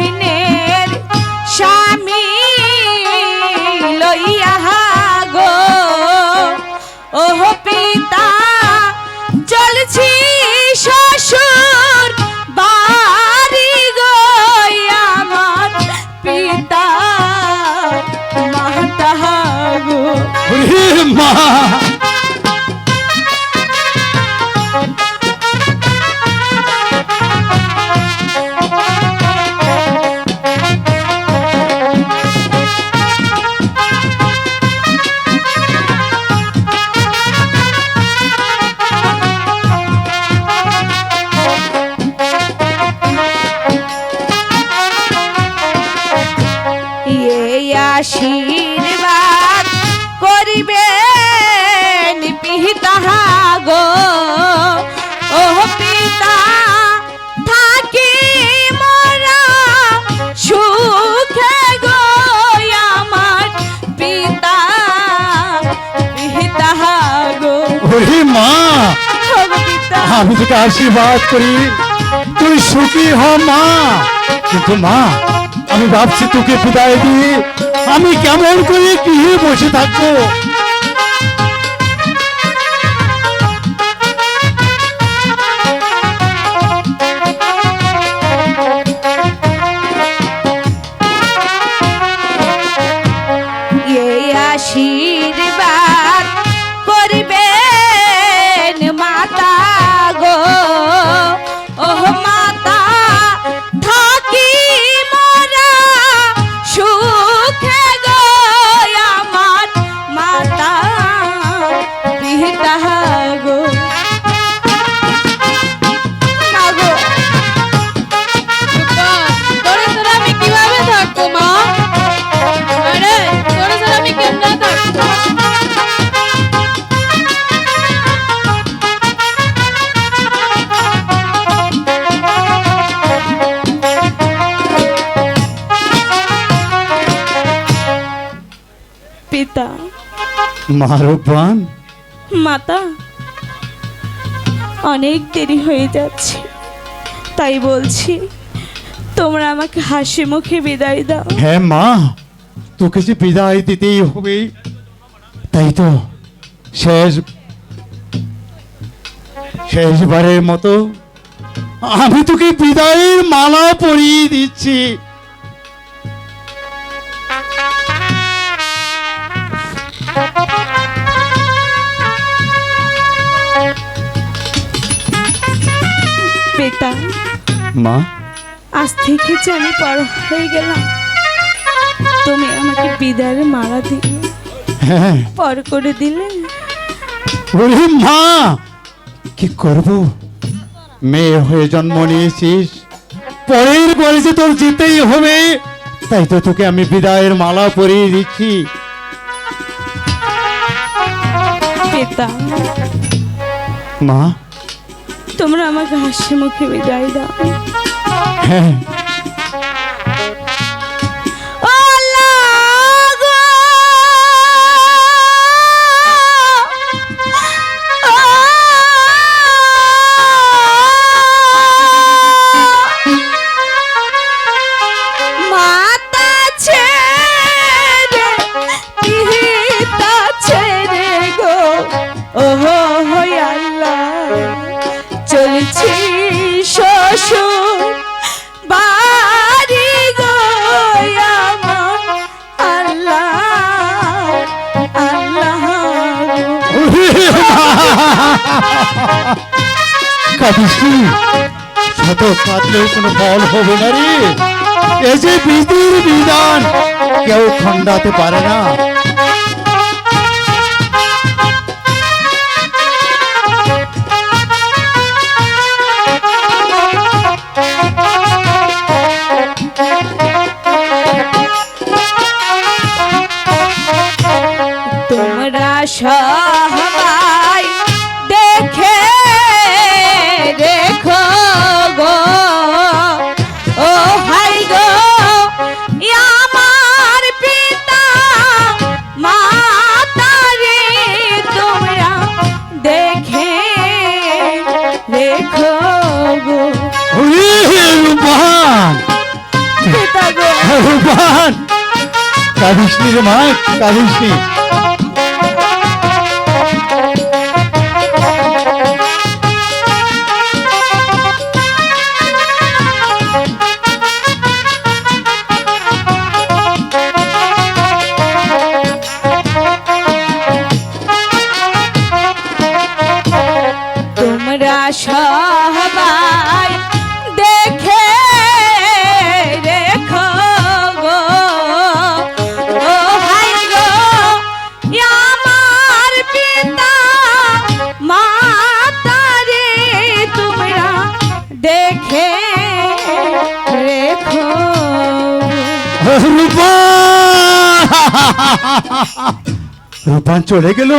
বহিনের স্বামী লইয়া গো ওহ পিতা চলছি শ্বশুর বাড়ি গো আমার পিতা মাতা গো মা আশীর্বাদ করিবেন পিতা গো ও পিতা থাকি মোরা সুখে গো আমার পিতা পিতা গো ওরে মা আমি তোকে আশীর্বাদ করি তুই সুখী হ মা কিন্তু মা আমি ভাবছি তোকে বিদায় দিয়ে আমি কেমন করে কি বসে থাকবো এই আশীর্বাদ করিবেন মাতা গো ও মাতা থাকি মোরা সুখে গো আমার মাতা পিতা গো মাগো তোরে তোরা আমি কিভাবে থাকবো মা আরে তোরে তোরা আমি কেমনে থাকবো পিতা মারুবান মাতা অনেক দেরি হয়ে যাচ্ছে তাই বলছি তোমরা আমাকে হাসি মুখে বিদায় দাও হ্যাঁ মা তোকে যে বিদায় দিতেই হবে তাই তো শেষবারের মতো আমি তোকে বিদায়ের মালা পরিয়ে দিচ্ছি পিতা মা আজ থেকে যে আমি বড় হয়ে গেলাম তুমি আমাকে বিদায়ের মালা দিয়ে হ্যাঁ পর করে দিলে ওরে মা কি করব মেয়ে হয়ে জন্ম নিয়েছিস পরের পরে যে তোর যেতেই হবে তাই তো তোকে আমি বিদায়ের মালা পরিয়ে দিচ্ছি পিতা মা তোমরা আমাকে হাসি মুখে বিদায় দাও হ্যাঁ চলছি শ্বশুর বাড়ি গো আমার আল্লাহ আল্লাহ কাঁদিসনি শত কাঁদলেও কোনো ফল হবে না রে এই যে বিধির বিধান কেউ খণ্ডাতে পারে না তোমরা সবাই দেখে রেখো গো ও ভাই গো আমার পিতা পিতা গো, রূপান, কাঁদিস নি রে মা, কাঁদিস নি। তোমরা সবাই দেখে রেখো গো, ও ভাই গো, আমার পিতা মাতারে তোমরা দেখে রেখো। রূপান, রূপান চলে গেল।